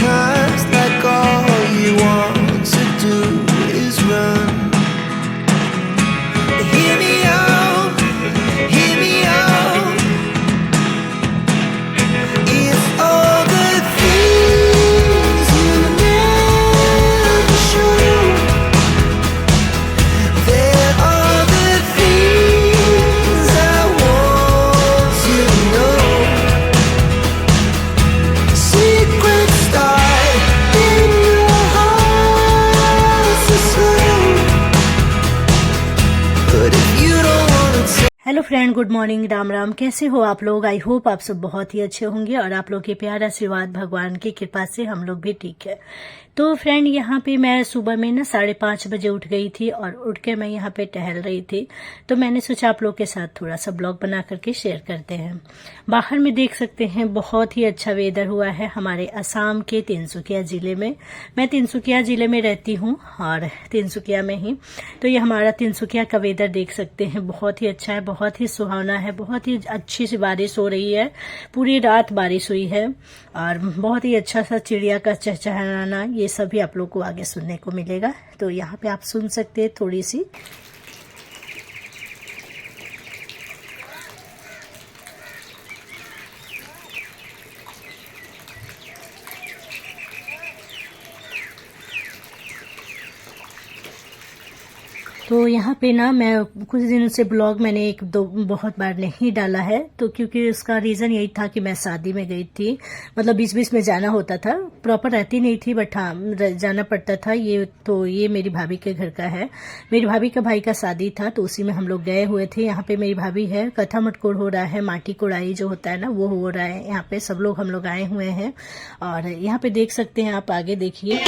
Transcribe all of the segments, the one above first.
times like all you want to do is run. Hear me out, hear me out. If all the things you never show, there are the things I want you to know. Secrets start in your heart so slow. But if you don't wanna take hello friend, good morning, Ram Ram. कैसे हो आप लोग? I hope आप सब बहुत ही अच्छे होंगे और आप लोग के प्यार आशीर्वाद भगवान की कृपा से हम लोग भी ठीक है। तो फ्रेंड, यहाँ पे मैं सुबह में ना 5:30 बजे उठ गई थी और उठ के मैं यहाँ पे टहल रही थी। तो मैंने सोचा आप लोग के साथ थोड़ा सा ब्लॉग बना करके शेयर करते हैं। बाहर में देख सकते हैं बहुत ही अच्छा वेदर हुआ है हमारे असम के तिनसुकिया जिले में। मैं तिनसुकिया जिले में रहती हूँ और तिनसुकिया में ही। तो ये हमारा तिनसुकिया का वेदर देख सकते हैं, बहुत ही अच्छा है, बहुत ही सुहावना है, बहुत ही अच्छी सी बारिश हो रही है। पूरी रात बारिश हुई है और बहुत ही अच्छा सा चिड़िया का चहचहाना, ये सभी आप लोग को आगे सुनने को मिलेगा। तो यहाँ पे आप सुन सकते हैं थोड़ी सी। तो यहाँ पे ना मैं कुछ दिनों से ब्लॉग मैंने एक दो बहुत बार नहीं डाला है, तो क्योंकि उसका रीज़न यही था कि मैं शादी में गई थी। मतलब बीच बीच में जाना होता था, प्रॉपर रहती नहीं थी बट हाँ जाना पड़ता था। ये मेरी भाभी के घर का है, मेरी भाभी का भाई का शादी था तो उसी में हम लोग गए हुए थे। यहाँ पे मेरी भाभी है, कथा मटकोर हो रहा है, माटी कोड़ाई जो होता है ना वो हो रहा है। यहाँ पे सब लोग हम लोग आए हुए हैं और यहाँ पे देख सकते हैं आप, आगे देखिए।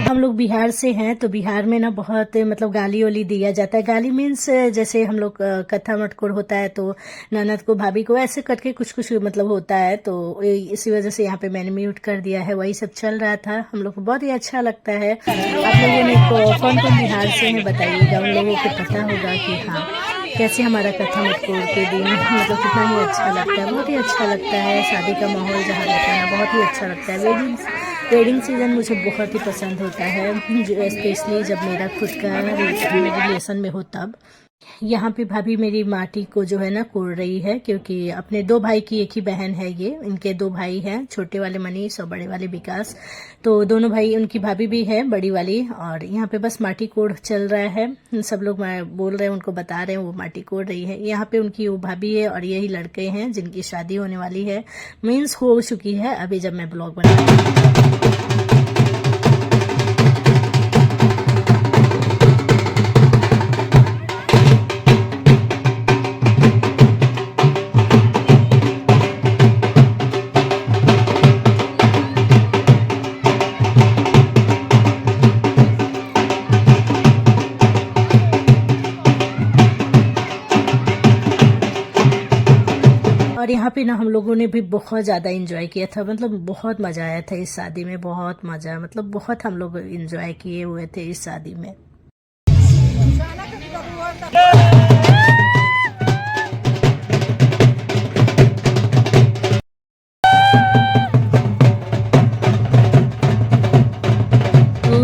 हम लोग बिहार से हैं तो बिहार में ना बहुत मतलब गाली वाली दिया जाता है। गाली मीन्स जैसे हम लोग कथा मटकोर होता है तो ननद को भाभी को ऐसे करके कुछ कुछ मतलब होता है, तो इसी वजह से यहाँ पे मैंने म्यूट कर दिया है। वही सब चल रहा था, हम लोग को बहुत ही अच्छा लगता है। आप लोगों ने कौन कौन बिहार से है बताइएगा, उन लोगों को पता होगा कि हाँ कैसे हमारा कथा मटकोर के दिन मतलब कितना ही अच्छा लगता है। बहुत ही अच्छा लगता है, शादी का माहौल जहाँ रहता है ना बहुत ही अच्छा लगता है। वेडिंग सीजन मुझे बहुत ही पसंद होता है, स्पेशली जब मेरा खुद का रिलेशन में हो तब। यहाँ पे भाभी मेरी माटी को जो है ना कोड़ रही है, क्योंकि अपने दो भाई की एक ही बहन है ये। इनके दो भाई हैं, छोटे वाले मनीष और बड़े वाले विकास। तो दोनों भाई, उनकी भाभी भी है बड़ी वाली, और यहाँ पे बस माटी कोड़ चल रहा है। सब लोग बोल रहे हैं, उनको बता रहे हैं वो माटी कोड़ रही है। यहाँ पे उनकी वो भाभी है और यही लड़के हैं जिनकी शादी होने वाली है, मीन्स हो चुकी है अभी जब मैं ब्लॉग बना रही हूँ। और यहाँ पे ना हम लोगों ने भी बहुत ज़्यादा एंजॉय किया था, मतलब बहुत मज़ा आया था इस शादी में, बहुत मज़ा, मतलब बहुत हम लोग एंजॉय किए हुए थे इस शादी में।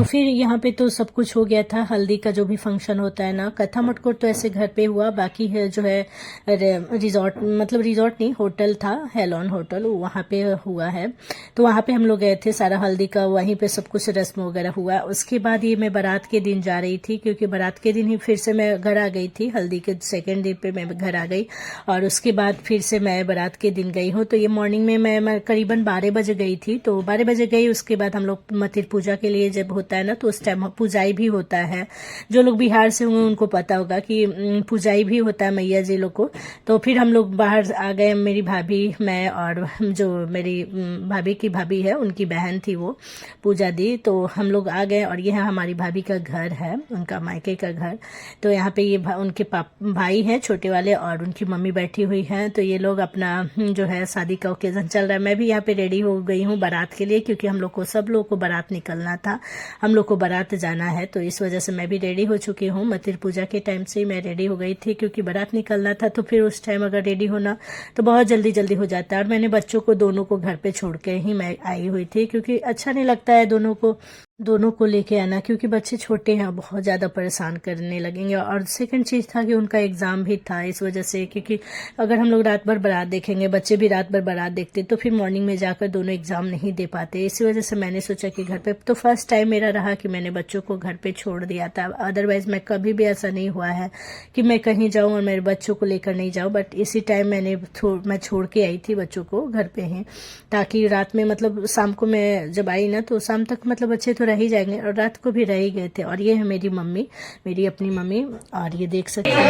फिर यहाँ पे तो सब कुछ हो गया था, हल्दी का जो भी फंक्शन होता है ना। कथा मटकोर तो ऐसे घर पे हुआ, बाकी है जो है रिजॉर्ट, मतलब रिजॉर्ट नहीं, होटल था, हेलॉन होटल, वहाँ पे हुआ है। तो वहाँ पे हम लोग गए थे, सारा हल्दी का वहीं पे सब कुछ रस्म वगैरह हुआ। उसके बाद ये मैं बारात के दिन जा रही थी, क्योंकि बारात के दिन ही फिर से मैं घर आ गई थी। हल्दी के सेकेंड डे पे मैं घर आ गई और उसके बाद फिर से मैं बारात के दिन गई हूँ। तो ये मॉर्निंग में मैं करीबन 12 बजे गई थी। तो 12 बजे गई, उसके बाद हम लोग मतिर पूजा के लिए जब होता है ना तो उस टाइम पूजाई भी होता है। जो लोग बिहार से हुए उनको पता होगा कि पूजाई भी होता है मैया जी लोग को। तो फिर हम लोग बाहर आ गए, मेरी भाभी, मैं और जो मेरी भाभी की भाभी है उनकी बहन थी वो पूजा दी। तो हम लोग आ गए और यह हमारी भाभी का घर है, उनका मायके का घर। तो यहाँ पे ये उनके भाई हैं छोटे वाले और उनकी मम्मी बैठी हुई हैं। तो ये लोग अपना जो है शादी का ओकेजन चल रहा है। मैं भी यहाँ पे रेडी हो गई हूँ बारात के लिए, क्योंकि हम लोग को सब लोग को बारात निकलना था, हम लोग को बारात जाना है। तो इस वजह से मैं भी रेडी हो चुकी हूँ। मतिर पूजा के टाइम से ही मैं रेडी हो गई थी, क्योंकि बारात निकलना था। तो फिर उस टाइम अगर रेडी होना तो बहुत जल्दी जल्दी हो जाता है। और मैंने बच्चों को दोनों को घर पे छोड़ के ही मैं आई हुई थी, क्योंकि अच्छा नहीं लगता है दोनों को लेके आना, क्योंकि बच्चे छोटे हैं, बहुत ज़्यादा परेशान करने लगेंगे। और सेकंड चीज़ था कि उनका एग्ज़ाम भी था, इस वजह से, क्योंकि अगर हम लोग रात भर बारात देखेंगे, बच्चे भी रात भर बारात देखते, तो फिर मॉर्निंग में जाकर दोनों एग्ज़ाम नहीं दे पाते। इसी वजह से मैंने सोचा कि घर पे, तो फर्स्ट टाइम मेरा रहा कि मैंने बच्चों को घर पे छोड़ दिया था। अदरवाइज़ मैं कभी भी ऐसा नहीं हुआ है कि मैं कहीं जाऊँ और मेरे बच्चों को लेकर नहीं जाऊँ। बट इसी टाइम मैं छोड़ के आई थी बच्चों को घर पे ही, ताकि रात में मतलब शाम को मैं जब आई ना, तो शाम तक मतलब बच्चे तो रह ही जाएंगे, और रात को भी रह ही गए थे। और ये है मेरी मम्मी, मेरी अपनी मम्मी, और ये देख सकते हैं।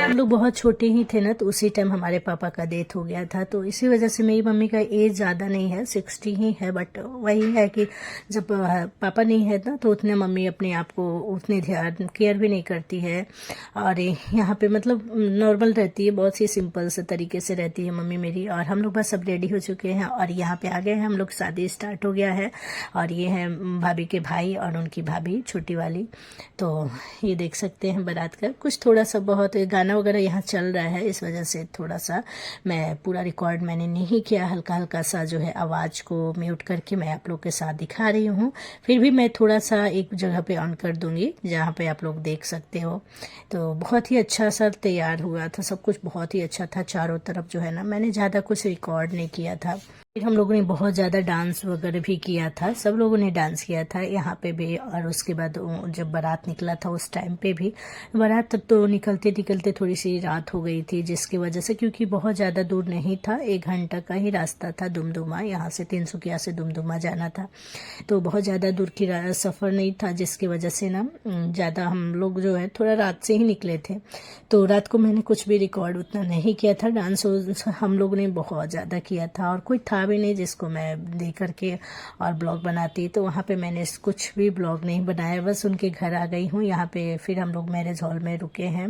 हम लोग बहुत छोटे ही थे ना, तो उसी टाइम हमारे पापा का डेथ हो गया था। तो इसी वजह से मेरी मम्मी का एज ज़्यादा नहीं है, 60 ही है। बट वही है कि जब पापा नहीं है ना, तो उतने मम्मी अपने आप को उतने ध्यान केयर भी नहीं करती है। और यहाँ पे मतलब नॉर्मल रहती है, बहुत ही सिंपल से तरीके से रहती है मम्मी मेरी। और हम लोग बस सब रेडी हो चुके हैं और यहाँ पे आ गए हैं हम लोग, शादी स्टार्ट हो गया है। और ये है भाभी के भाई और उनकी भाभी छोटी वाली। तो ये देख सकते हैं बारात का कुछ थोड़ा सा, बहुत गाना वगैरह यहाँ चल रहा है, इस वजह से थोड़ा सा मैं पूरा रिकॉर्ड मैंने नहीं किया, हल्का हल्का सा जो है आवाज़ को म्यूट करके मैं आप लोग के साथ दिखा रही हूँ। फिर भी मैं थोड़ा सा एक जगह पे ऑन कर दूंगी जहाँ पे आप लोग देख सकते हो। तो बहुत ही अच्छा सा तैयार हुआ था, सब कुछ बहुत ही अच्छा था चारों तरफ जो है ना। मैंने ज़्यादा कुछ रिकॉर्ड नहीं किया था। फिर हम लोगों ने बहुत ज़्यादा डांस वगैरह भी किया था, सब लोगों ने डांस किया था यहाँ पे भी। और उसके बाद जब बारात निकला था उस टाइम पे भी, बारात तब तो निकलते निकलते थोड़ी सी रात हो गई थी, जिसकी वजह से, क्योंकि बहुत ज़्यादा दूर नहीं था, 1 घंटा का ही रास्ता था दुमदुमा, यहाँ से तिनसुकिया से दुमदुमा जाना था। तो बहुत ज़्यादा दूर की सफ़र नहीं था, जिसकी वजह से ना ज़्यादा हम लोग जो है थोड़ा रात से ही निकले थे। तो रात को मैंने कुछ भी रिकॉर्ड उतना नहीं किया था। डांस हम लोगों ने बहुत ज़्यादा किया था, और कोई था भी नहीं जिसको मैं देख करके और ब्लॉग बनाती। तो वहाँ पे मैंने कुछ भी ब्लॉग नहीं बनाया, बस उनके घर आ गई हूँ यहाँ पे। फिर हम लोग मैरिज हॉल में रुके हैं,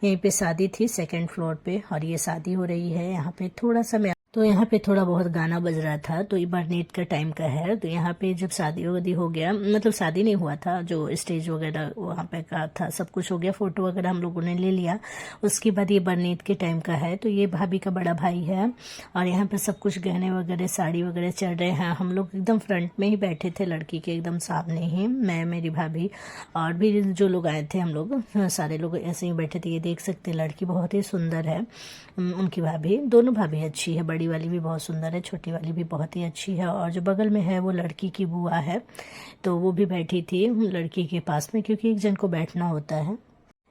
यहीं पे शादी थी 2nd फ्लोर पे, और ये शादी हो रही है यहाँ पे। थोड़ा सा मैं तो यहाँ पे थोड़ा बहुत गाना बज रहा था, तो ये बरनेट का टाइम का है। तो यहाँ पे जब शादी वादी हो गया, मतलब शादी नहीं हुआ था, जो स्टेज वगैरह वहाँ पे का था, सब कुछ हो गया, फोटो वगैरह हम लोगों ने ले लिया। उसके बाद ये बरनेट के टाइम का है। तो ये भाभी का बड़ा भाई है, और यहाँ पे सब कुछ गहने वगैरह साड़ी वगैरह चल रहे हैं। हम लोग एकदम फ्रंट में ही बैठे थे, लड़की के एकदम सामने ही, मैं, मेरी भाभी और भी जो लोग आए थे, हम लोग सारे लोग ऐसे ही बैठे थे। ये देख सकते हैं, लड़की बहुत ही सुंदर है, उनकी भाभी, दोनों भाभी अच्छी है, बड़ी वाली भी बहुत सुंदर है, छोटी वाली भी बहुत ही अच्छी है। और जो बगल में है वो लड़की की बुआ है, तो वो भी बैठी थी लड़की के पास में, क्योंकि एक जन को बैठना होता है।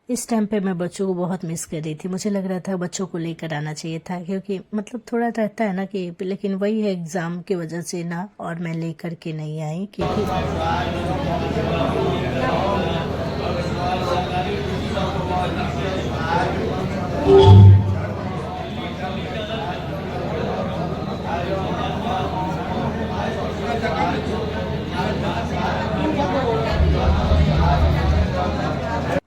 इस टाइम पे मैं बच्चों को बहुत मिस कर रही थी, मुझे लग रहा था बच्चों को लेकर आना चाहिए था, क्योंकि मतलब थोड़ा रहता है ना कि, लेकिन वही है एग्ज़ाम की वजह से ना, और मैं लेकर के नहीं आई क्योंकि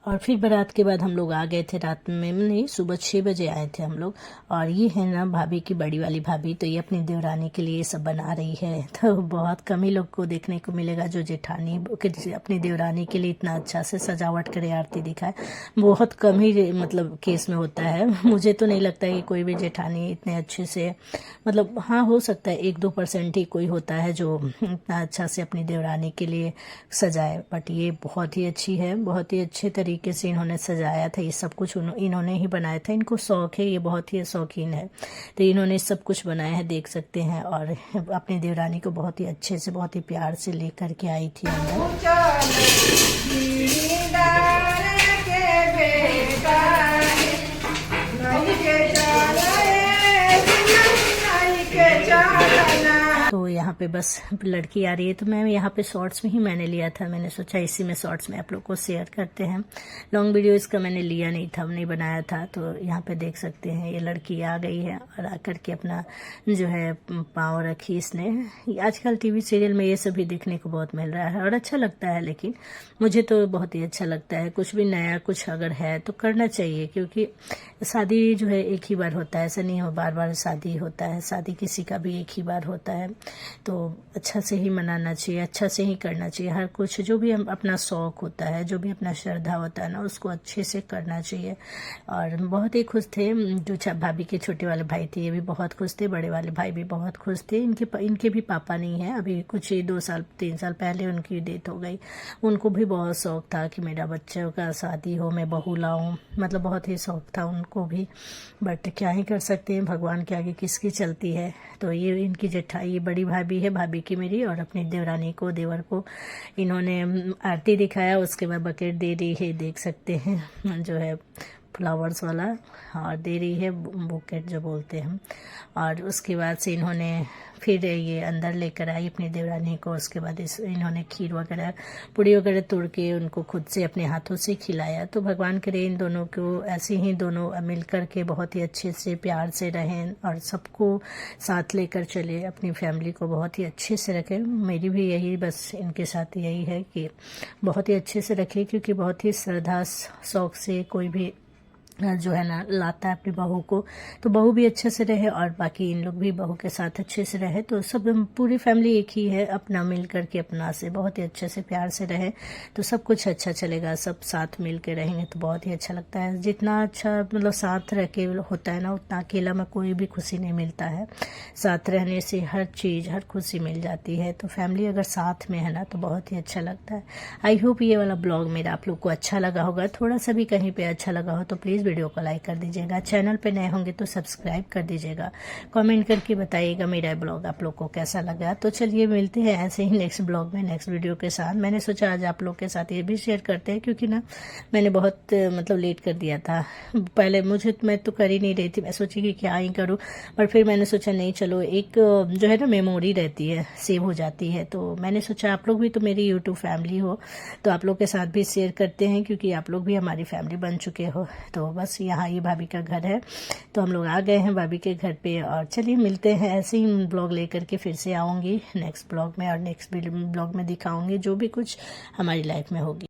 और फिर बारात के बाद हम लोग आ गए थे, रात में नहीं, सुबह 6 बजे आए थे हम लोग। और ये है ना भाभी की बड़ी वाली भाभी, तो ये अपनी देवरानी के लिए सब बना रही है। तो बहुत कम ही लोग को देखने को मिलेगा जो जेठानी अपनी देवरानी के लिए इतना अच्छा से सजावट करे, आरती दिखाए, बहुत कम ही मतलब केस में होता है। मुझे तो नहीं लगता है कि कोई भी जेठानी इतने अच्छे से, मतलब हाँ हो सकता है 1-2% ही कोई होता है जो इतना अच्छा से अपनी देवरानी के लिए सजाए, बट ये बहुत ही अच्छी है, बहुत ही अच्छे तरीके तरीके से इन्होंने सजाया था, ये सब कुछ इन्होंने ही बनाया था। इनको शौक है, ये बहुत ही शौकीन है, तो इन्होंने सब कुछ बनाया है, देख सकते हैं। और अपनी देवरानी को बहुत ही अच्छे से, बहुत ही प्यार से लेकर के आई थी अंदर। तो यहाँ पे बस लड़की आ रही है, तो मैं यहाँ पे शॉर्ट्स में ही मैंने लिया था, मैंने सोचा इसी में शॉर्ट्स में आप लोग को शेयर करते हैं। लॉन्ग वीडियो इसका मैंने लिया नहीं था, नहीं बनाया था। तो यहाँ पे देख सकते हैं ये लड़की आ गई है और आकर के अपना जो है पाँव रखी इसने। आजकल टीवी सीरियल में ये सभी देखने को बहुत मिल रहा है और अच्छा लगता है, लेकिन मुझे तो बहुत ही अच्छा लगता है। कुछ भी नया कुछ अगर है तो करना चाहिए, क्योंकि शादी जो है एक ही बार होता है, ऐसा नहीं हो बार बार शादी होता है। शादी किसी का भी एक ही बार होता है, तो अच्छा से ही मनाना चाहिए, अच्छा से ही करना चाहिए। हर कुछ जो भी हम अपना शौक होता है, जो भी अपना श्रद्धा होता है ना, उसको अच्छे से करना चाहिए। और बहुत ही खुश थे जो भाभी के छोटे वाले भाई थे, ये भी बहुत खुश थे। बड़े वाले भाई भी बहुत खुश थे। इनके भी पापा नहीं है, अभी कुछ ही 2-3 साल पहले उनकी डेथ हो गई। उनको भी बहुत शौक था कि मेरा बच्चों का शादी हो, मैं बहू लाऊं, मतलब बहुत ही शौक था उनको भी। बट क्या ही कर सकते हैं, भगवान के आगे किसकी चलती है। तो ये इनकी जेठाई बड़ी भाभी है, भाभी की मेरी, और अपनी देवरानी को, देवर को इन्होंने आरती दिखाया, उसके बाद बकेट दे रही है, देख सकते हैं जो है फ्लावर्स वाला, और दे रही है बुकेट जो बोलते हैं। और उसके बाद से इन्होंने फिर ये अंदर लेकर आई अपनी देवरानी को। उसके बाद इन्होंने खीर वगैरह, पूड़ी वगैरह तोड़ के उनको खुद से अपने हाथों से खिलाया। तो भगवान करे इन दोनों को ऐसे ही दोनों मिल कर के बहुत ही अच्छे से प्यार से रहें और सबको साथ लेकर चले, अपनी फैमिली को बहुत ही अच्छे से रखें। मेरी भी यही बस इनके साथ यही है कि बहुत ही अच्छे से रखें, क्योंकि बहुत ही श्रद्धा शौक से कोई भी जो है ना लाता है अपनी बहू को, तो बहू भी अच्छे से रहे और बाकी इन लोग भी बहू के साथ अच्छे से रहे। तो सब पूरी फैमिली एक ही है, अपना मिल करके अपना से बहुत ही अच्छे से प्यार से रहे तो सब कुछ अच्छा चलेगा। सब साथ मिल के रहेंगे तो बहुत ही अच्छा लगता है। जितना अच्छा मतलब साथ रह के होता है ना, उतना अकेला में कोई भी खुशी नहीं मिलता है। साथ रहने से हर चीज़, हर खुशी मिल जाती है। तो फैमिली अगर साथ में है ना तो बहुत ही अच्छा लगता है। आई होप ये वाला ब्लॉग मेरा आप लोग को अच्छा लगा होगा, थोड़ा सा भी कहीं पे अच्छा लगा हो तो प्लीज़ वीडियो को लाइक कर दीजिएगा। चैनल पे नए होंगे तो सब्सक्राइब कर दीजिएगा। कमेंट करके बताइएगा मेरा ब्लॉग आप लोग को कैसा लगा। तो चलिए मिलते हैं ऐसे ही नेक्स्ट ब्लॉग में, नेक्स्ट वीडियो के साथ। मैंने सोचा आज आप लोग के साथ ये भी शेयर करते हैं, क्योंकि ना मैंने बहुत मतलब लेट कर दिया था। पहले मैं तो कर ही नहीं रही थी, मैं सोची कि क्या ही करूँ, पर फिर मैंने सोचा नहीं चलो एक जो है ना मेमोरी रहती है, सेव हो जाती है। तो मैंने सोचा आप लोग भी तो मेरी यूट्यूब फैमिली हो, तो आप लोग के साथ भी शेयर करते हैं, क्योंकि आप लोग भी हमारी फैमिली बन चुके हो। तो बस यहाँ ये भाभी का घर है, तो हम लोग आ गए हैं भाभी के घर पे। और चलिए मिलते हैं, ऐसे ही ब्लॉग लेकर के फिर से आऊँगी नेक्स्ट ब्लॉग में, और नेक्स्ट ब्लॉग में दिखाऊंगी जो भी कुछ हमारी लाइफ में होगी।